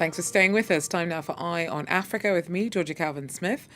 Thanks for staying with us. Time now for Eye on Africa with me, Georgia Calvin-Smith.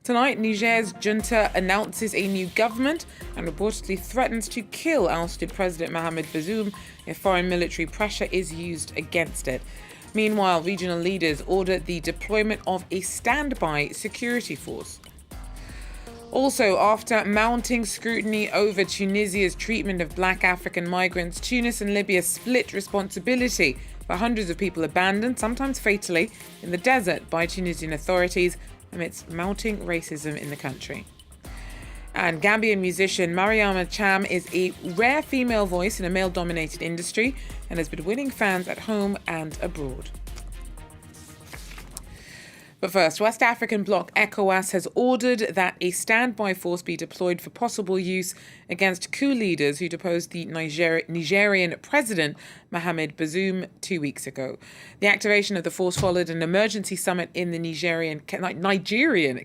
Tonight, Niger's junta announces a new government and reportedly threatens to kill ousted President Mohamed Bazoum if foreign military pressure is used against it. Meanwhile, regional leaders ordered the deployment of a standby security force. Also, after mounting scrutiny over Tunisia's treatment of black African migrants, Tunis and Libya split responsibility for hundreds of people abandoned, sometimes fatally, in the desert by Tunisian authorities amidst mounting racism in the country. And Gambian musician Maryama Cham is a rare female voice in a male-dominated industry and has been winning fans at home and abroad. But first, West African bloc Ecowas has ordered that a standby force be deployed for possible use against coup leaders who deposed the Nigerian president, Mohamed Bazoum, 2 weeks ago. The activation of the force followed an emergency summit in the Nigerian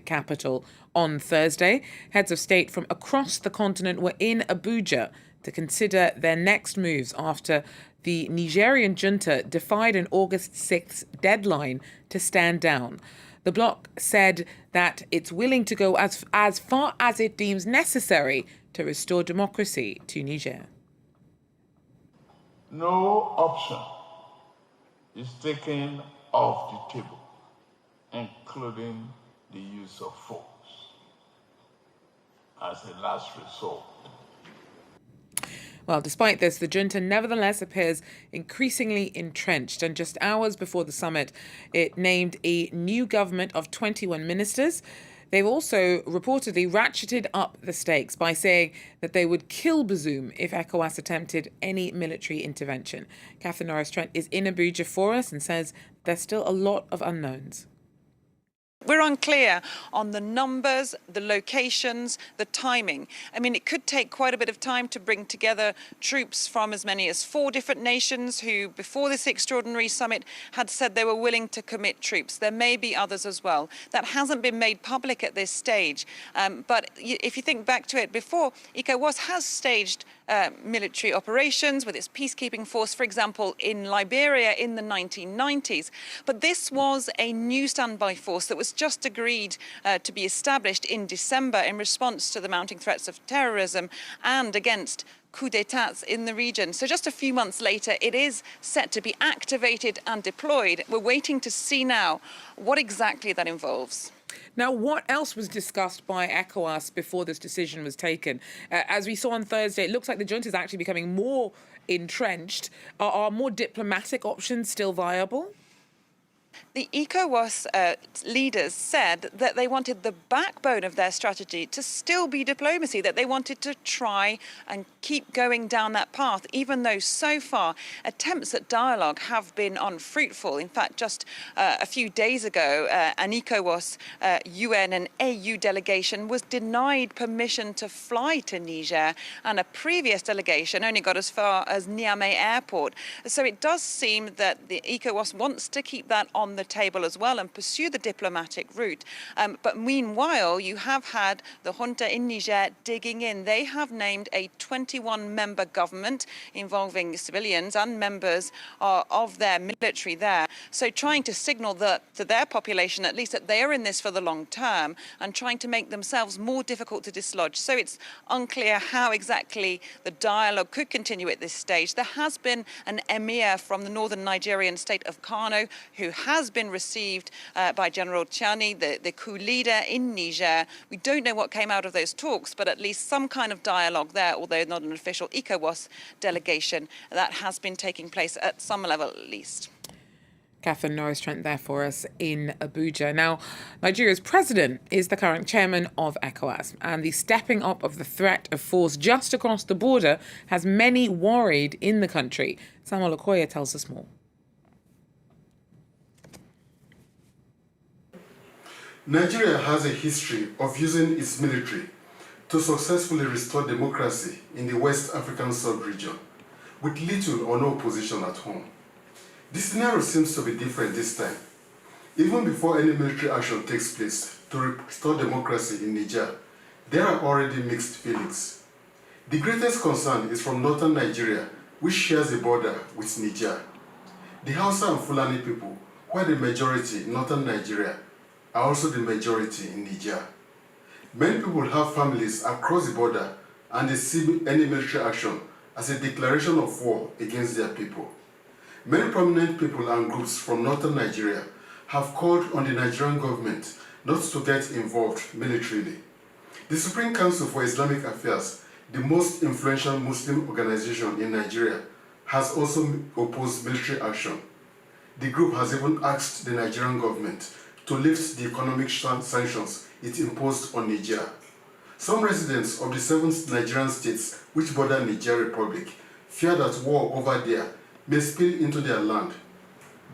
capital on Thursday. Heads of state from across the continent were in Abuja to consider their next moves after the Nigerian junta defied an August 6th deadline to stand down. The bloc said that it's willing to go as far as it deems necessary to restore democracy to Niger. No option is taken off the table, including the use of force as a last resort. Well, despite this, the junta nevertheless appears increasingly entrenched. And just hours before the summit, it named a new government of 21 ministers. They've also reportedly ratcheted up the stakes by saying that they would kill Bazoum if ECOWAS attempted any military intervention. Catherine Norris-Trent is in Abuja for us and says there's still a lot of unknowns. We're unclear on the numbers, the locations, the timing. I mean, it could take quite a bit of time to bring together troops from as many as 4 different nations who, before this extraordinary summit, had said they were willing to commit troops. There may be others as well. That hasn't been made public at this stage. But if you think back to it before, Ecowas has staged military operations with its peacekeeping force, for example, in Liberia in the 1990s. But this was a new standby force that was just agreed to be established in December in response to the mounting threats of terrorism and against coup d'etats in the region. So just a few months later, it is set to be activated and deployed. We're waiting to see now what exactly that involves. Now, what else was discussed by ECOWAS before this decision was taken? As we saw on Thursday, it looks like the junta is actually becoming more entrenched. Are more diplomatic options still viable? The ECOWAS leaders said that they wanted the backbone of their strategy to still be diplomacy, that they wanted to try and keep going down that path, even though so far attempts at dialogue have been unfruitful. In fact, just a few days ago, an ECOWAS UN and AU delegation was denied permission to fly to Niger, and a previous delegation only got as far as Niamey airport. So it does seem that the ECOWAS wants to keep that on the table as well and pursue the diplomatic route. But meanwhile, you have had the junta in Niger digging in. They have named a 21-member government involving civilians and members of their military there. So trying to signal to their population, at least, that they are in this for the long term and trying to make themselves more difficult to dislodge. So it's unclear how exactly the dialogue could continue at this stage. There has been an emir from the northern Nigerian state of Kano who has been received by General Chani, the coup leader in Niger. We don't know what came out of those talks, but at least some kind of dialogue there, although not an official ECOWAS delegation, that has been taking place at some level at least. Catherine Norris-Trent there for us in Abuja. Now, Nigeria's president is the current chairman of ECOWAS, and the stepping up of the threat of force just across the border has many worried in the country. Samuel Okoye tells us more. Nigeria has a history of using its military to successfully restore democracy in the West African sub-region, with little or no opposition at home. The scenario seems to be different this time. Even before any military action takes place to restore democracy in Niger, there are already mixed feelings. The greatest concern is from northern Nigeria, which shares a border with Niger. The Hausa and Fulani people where the majority in northern Nigeria are also the majority in Niger. Many people have families across the border and they see any military action as a declaration of war against their people. Many prominent people and groups from northern Nigeria have called on the Nigerian government not to get involved militarily. The Supreme Council for Islamic Affairs, the most influential Muslim organization in Nigeria, has also opposed military action. The group has even asked the Nigerian government to lift the economic sanctions it imposed on Niger. Some residents of the 7 Nigerian states which border Niger Republic fear that war over there may spill into their land.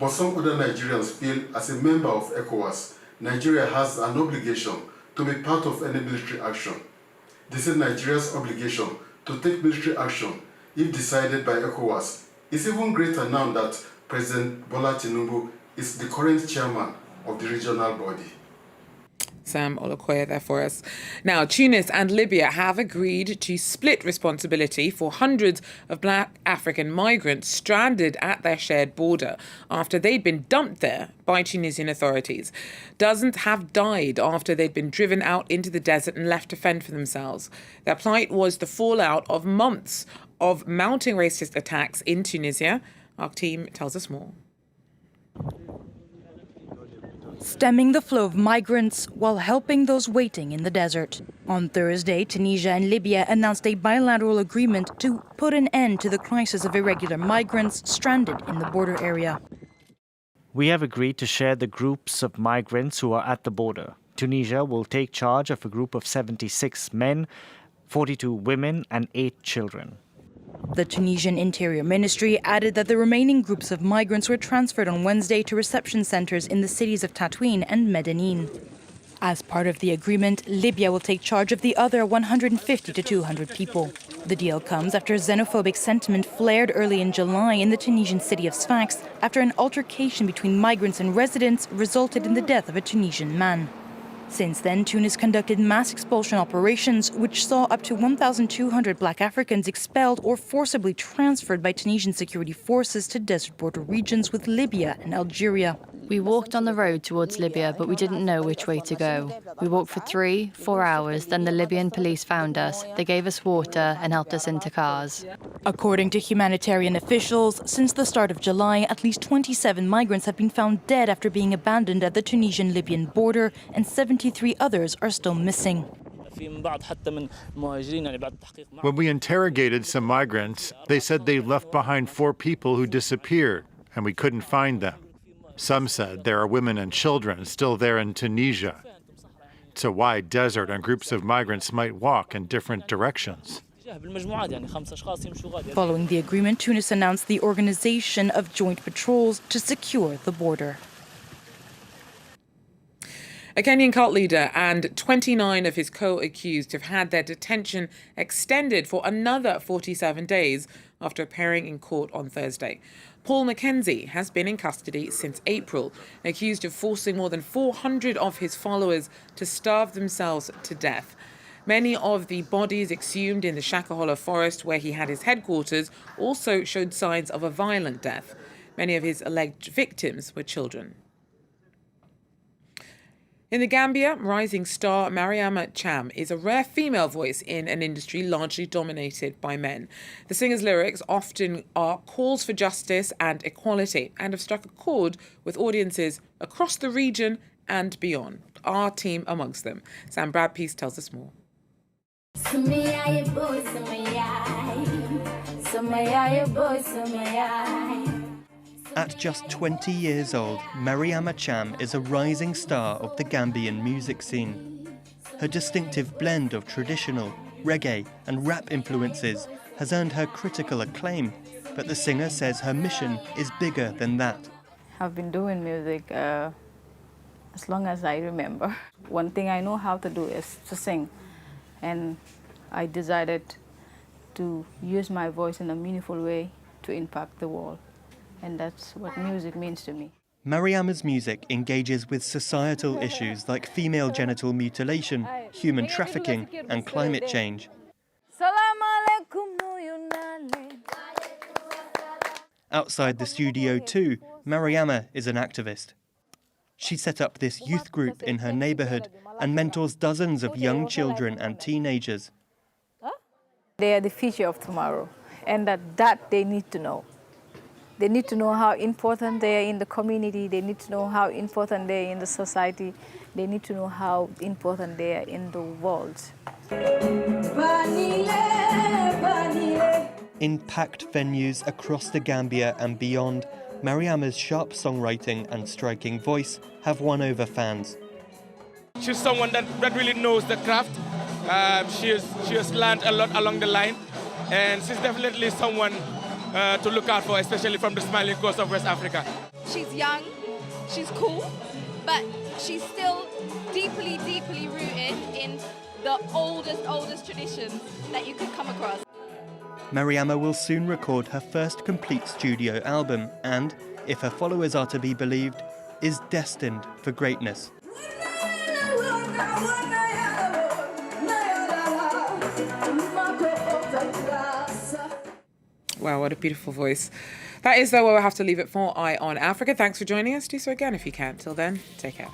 But some other Nigerians feel as a member of Ecowas, Nigeria has an obligation to be part of any military action. They say Nigeria's obligation to take military action, if decided by Ecowas, is even greater now that President Bola Tinubu is the current chairman of the regional body. Sam Olokoya there for us. Now, Tunis and Libya have agreed to split responsibility for hundreds of black African migrants stranded at their shared border after they'd been dumped there by Tunisian authorities. Dozens have died after they'd been driven out into the desert and left to fend for themselves. Their plight was the fallout of months of mounting racist attacks in Tunisia. Our team tells us more. Stemming the flow of migrants while helping those waiting in the desert. On Thursday, Tunisia and Libya announced a bilateral agreement to put an end to the crisis of irregular migrants stranded in the border area. We have agreed to share the groups of migrants who are at the border. Tunisia will take charge of a group of 76 men, 42 women and 8 children. The Tunisian Interior Ministry added that the remaining groups of migrants were transferred on Wednesday to reception centres in the cities of Tatouine and Medellin. As part of the agreement, Libya will take charge of the other 150 to 200 people. The deal comes after xenophobic sentiment flared early in July in the Tunisian city of Sfax after an altercation between migrants and residents resulted in the death of a Tunisian man. Since then, Tunis conducted mass expulsion operations, which saw up to 1,200 black Africans expelled or forcibly transferred by Tunisian security forces to desert border regions with Libya and Algeria. We walked on the road towards Libya, but we didn't know which way to go. We walked for 3-4 hours, then the Libyan police found us. They gave us water and helped us into cars. According to humanitarian officials, since the start of July, at least 27 migrants have been found dead after being abandoned at the Tunisian-Libyan border, and 73 others are still missing. When we interrogated some migrants, they said they left behind 4 people who disappeared, and we couldn't find them. Some said there are women and children still there in Tunisia. It's a wide desert and groups of migrants might walk in different directions. Following the agreement, Tunis announced the organization of joint patrols to secure the border. A Kenyan cult leader and 29 of his co-accused have had their detention extended for another 47 days after appearing in court on Thursday. Paul Mackenzie has been in custody since April, accused of forcing more than 400 of his followers to starve themselves to death. Many of the bodies exhumed in the Shakahola forest where he had his headquarters also showed signs of a violent death. Many of his alleged victims were children. In the Gambia, rising star Maryama Cham is a rare female voice in an industry largely dominated by men. The singer's lyrics often are calls for justice and equality and have struck a chord with audiences across the region and beyond. Our team amongst them. Sam Bradpeace tells us more. At just 20 years old, Maryama Cham is a rising star of the Gambian music scene. Her distinctive blend of traditional, reggae and rap influences has earned her critical acclaim, but the singer says her mission is bigger than that. I've been doing music as long as I remember. One thing I know how to do is to sing, and I decided to use my voice in a meaningful way to impact the world. And that's what music means to me. Maryama's music engages with societal issues like female genital mutilation, human trafficking, and climate change. Outside the studio too, Maryama is an activist. She set up this youth group in her neighborhood and mentors dozens of young children and teenagers. They are the future of tomorrow, and that they need to know. They need to know how important they are in the community. They need to know how important they are in the society. They need to know how important they are in the world. In packed venues across the Gambia and beyond, Maryama's sharp songwriting and striking voice have won over fans. She's someone that really knows the craft. She has learned a lot along the line, and she's definitely someone to look out for, especially from the smiling coast of West Africa. She's young, she's cool, but she's still deeply, deeply rooted in the oldest traditions that you could come across. Maryama will soon record her first complete studio album and, if her followers are to be believed, is destined for greatness. Wow, what a beautiful voice. That is, though, where we'll have to leave it for Eye on Africa. Thanks for joining us. Do so again if you can. Till then, take care.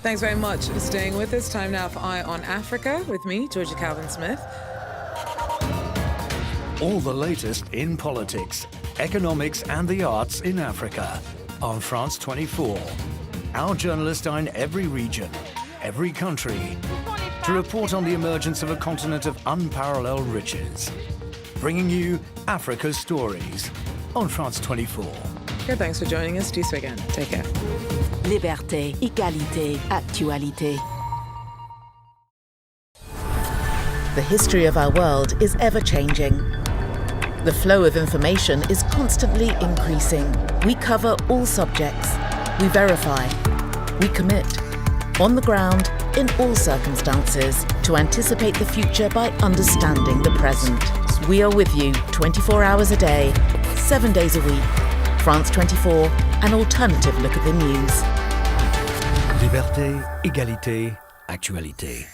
Thanks very much for staying with us. Time now for Eye on Africa with me, Georgia Calvin-Smith. All the latest in politics, economics and the arts in Africa on France 24. Our journalists are in every region, every country, to report on the emergence of a continent of unparalleled riches, bringing you Africa's stories on France 24. Good, thanks for joining us. Do so again. Take care. Liberté, égalité, actualité. The history of our world is ever-changing. The flow of information is constantly increasing. We cover all subjects. We verify. We commit. On the ground, in all circumstances, to anticipate the future by understanding the present. We are with you 24 hours a day, 7 days a week. France 24, an alternative look at the news. Liberté, égalité, actualité.